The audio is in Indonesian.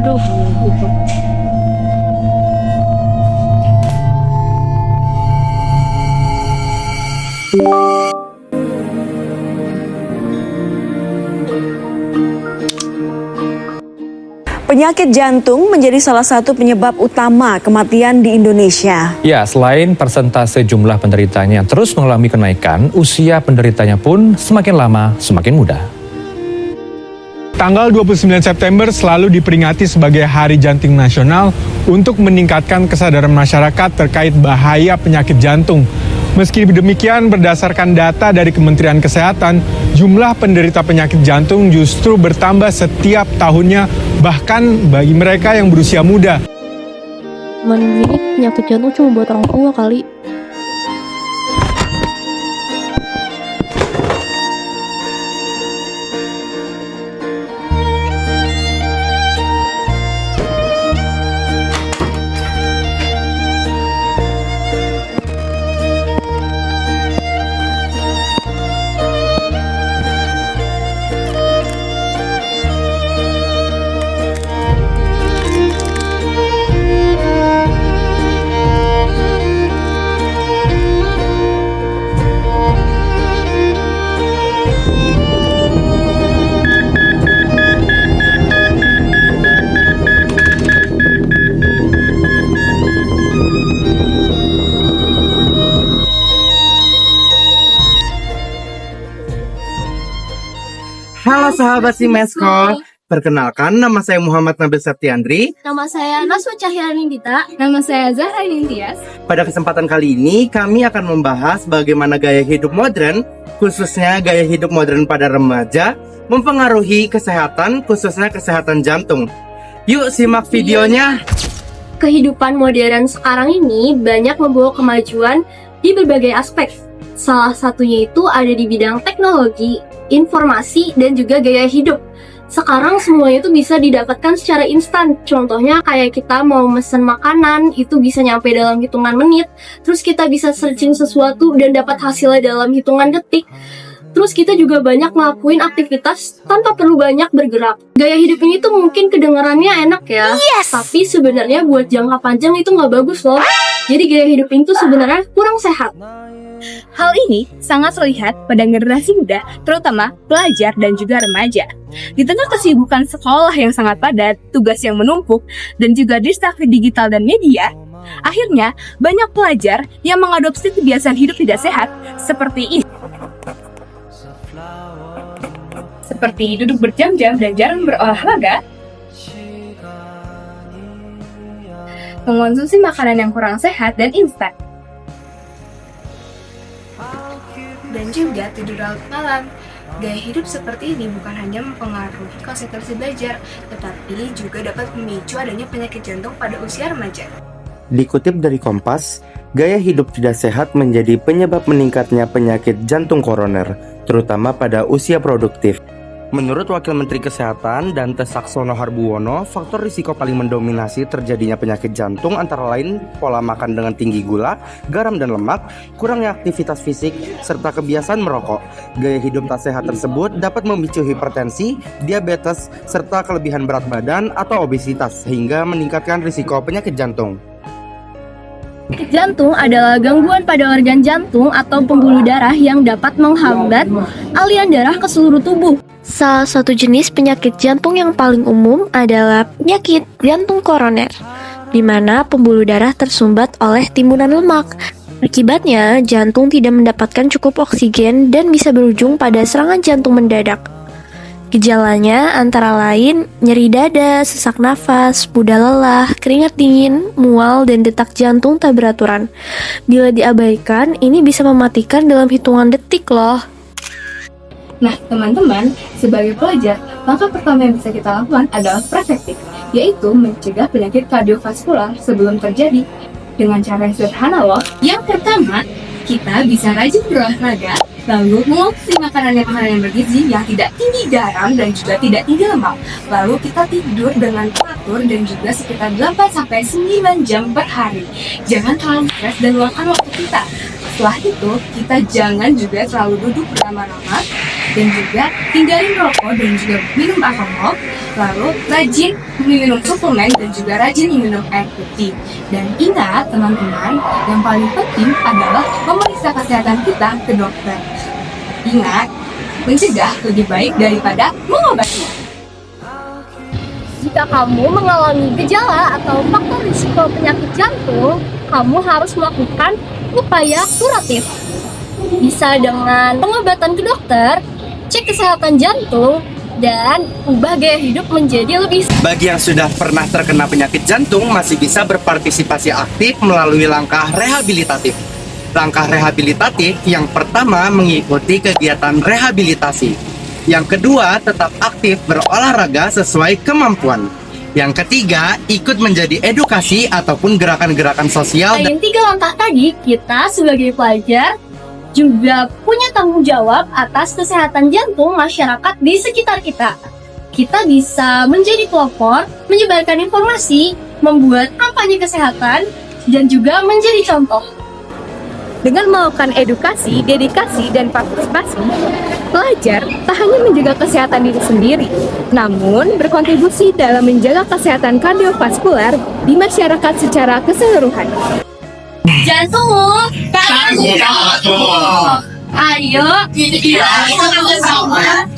Aduh, gitu. Penyakit jantung menjadi salah satu penyebab utama kematian di Indonesia. Ya, selain persentase jumlah penderitanya yang terus mengalami kenaikan, usia penderitanya pun semakin lama semakin muda. Tanggal 29 September selalu diperingati sebagai Hari Jantung Nasional untuk meningkatkan kesadaran masyarakat terkait bahaya penyakit jantung. Meski demikian, berdasarkan data dari Kementerian Kesehatan, jumlah penderita penyakit jantung justru bertambah setiap tahunnya, bahkan bagi mereka yang berusia muda. Ini penyakit jantung cuma buat orang tua kali. Halo sahabat Simeskol, perkenalkan nama saya Muhammad Nabil Septiandri. Nama saya Naswa Cahyanindita. Nama saya Zahra Nintias. Pada kesempatan kali ini kami akan membahas bagaimana gaya hidup modern, khususnya gaya hidup modern pada remaja, mempengaruhi kesehatan, khususnya kesehatan jantung. Yuk simak videonya. Kehidupan modern sekarang ini banyak membawa kemajuan di berbagai aspek. Salah satunya itu ada di bidang teknologi, informasi, dan juga gaya hidup. Sekarang semuanya itu bisa didapatkan secara instan. Contohnya kayak kita mau mesen makanan, itu bisa nyampe dalam hitungan menit. Terus kita bisa searching sesuatu dan dapat hasilnya dalam hitungan detik. Terus kita juga banyak ngelakuin aktivitas tanpa perlu banyak bergerak. Gaya hidup ini tuh mungkin kedengarannya enak ya, tapi sebenarnya buat jangka panjang itu nggak bagus loh. Jadi gaya hidup ini tuh sebenarnya kurang sehat. Hal ini sangat terlihat pada generasi muda, terutama pelajar dan juga remaja. Di tengah kesibukan sekolah yang sangat padat, tugas yang menumpuk, dan juga distraksi digital dan media, akhirnya banyak pelajar yang mengadopsi kebiasaan hidup tidak sehat seperti ini. Seperti duduk berjam-jam dan jarang berolahraga, mengonsumsi makanan yang kurang sehat dan instan, dan juga tidur larut malam. Gaya hidup seperti ini bukan hanya mempengaruhi konsentrasi belajar, tetapi juga dapat memicu adanya penyakit jantung pada usia remaja. Dikutip dari Kompas, gaya hidup tidak sehat menjadi penyebab meningkatnya penyakit jantung koroner, terutama pada usia produktif. Menurut Wakil Menteri Kesehatan Dante Saxono Harbuwono, faktor risiko paling mendominasi terjadinya penyakit jantung antara lain pola makan dengan tinggi gula, garam dan lemak, kurangnya aktivitas fisik, serta kebiasaan merokok. Gaya hidup tak sehat tersebut dapat memicu hipertensi, diabetes, serta kelebihan berat badan atau obesitas, sehingga meningkatkan risiko penyakit jantung. Penyakit jantung adalah gangguan pada organ jantung atau pembuluh darah yang dapat menghambat aliran darah ke seluruh tubuh. Salah satu jenis penyakit jantung yang paling umum adalah penyakit jantung koroner, di mana pembuluh darah tersumbat oleh timbunan lemak. Akibatnya, jantung tidak mendapatkan cukup oksigen dan bisa berujung pada serangan jantung mendadak. Gejalanya antara lain nyeri dada, sesak nafas, mudah lelah, keringat dingin, mual, dan detak jantung tak beraturan. Bila diabaikan, ini bisa mematikan dalam hitungan detik loh. Nah, teman-teman, sebagai pelajar, langkah pertama yang bisa kita lakukan adalah preventif, yaitu mencegah penyakit kardiovaskular sebelum terjadi. Dengan cara yang sederhana loh. Yang pertama, kita bisa rajin berolahraga, lalu mengonsumsi makanan yang bergizi yang tidak tinggi garam dan juga tidak tinggi lemak. Lalu kita tidur dengan teratur dan juga sekitar 8-9 jam per hari. Jangan terlalu stres dan luangkan waktu kita. Setelah itu, kita jangan juga terlalu duduk berlama-lama. dan juga hindari merokok dan juga minum alkohol, lalu rajin minum suplemen dan juga rajin minum air putih. Dan ingat teman-teman, yang paling penting adalah memeriksa kesehatan kita ke dokter. Ingat, mencegah lebih baik daripada mengobati. Jika kamu mengalami gejala atau faktor risiko penyakit jantung, kamu harus melakukan upaya kuratif. Bisa dengan pengobatan ke dokter, cek kesehatan jantung, dan ubah gaya hidup menjadi lebih. Bagi yang sudah pernah terkena penyakit jantung masih bisa berpartisipasi aktif melalui langkah rehabilitatif. Langkah rehabilitatif yang pertama mengikuti kegiatan rehabilitasi. Yang kedua tetap aktif berolahraga sesuai kemampuan. Yang ketiga ikut menjadi edukasi ataupun gerakan-gerakan sosial. Selain 3 langkah tadi, kita sebagai pelajar juga punya tanggung jawab atas kesehatan jantung masyarakat di sekitar kita. Kita bisa menjadi pelopor, menyebarkan informasi, membuat kampanye kesehatan, dan juga menjadi contoh. Dengan melakukan edukasi, dedikasi, dan partisipasi, pelajar tak hanya menjaga kesehatan diri sendiri, namun berkontribusi dalam menjaga kesehatan kardiovaskular di masyarakat secara keseluruhan. Jantung, ayo kita bersama.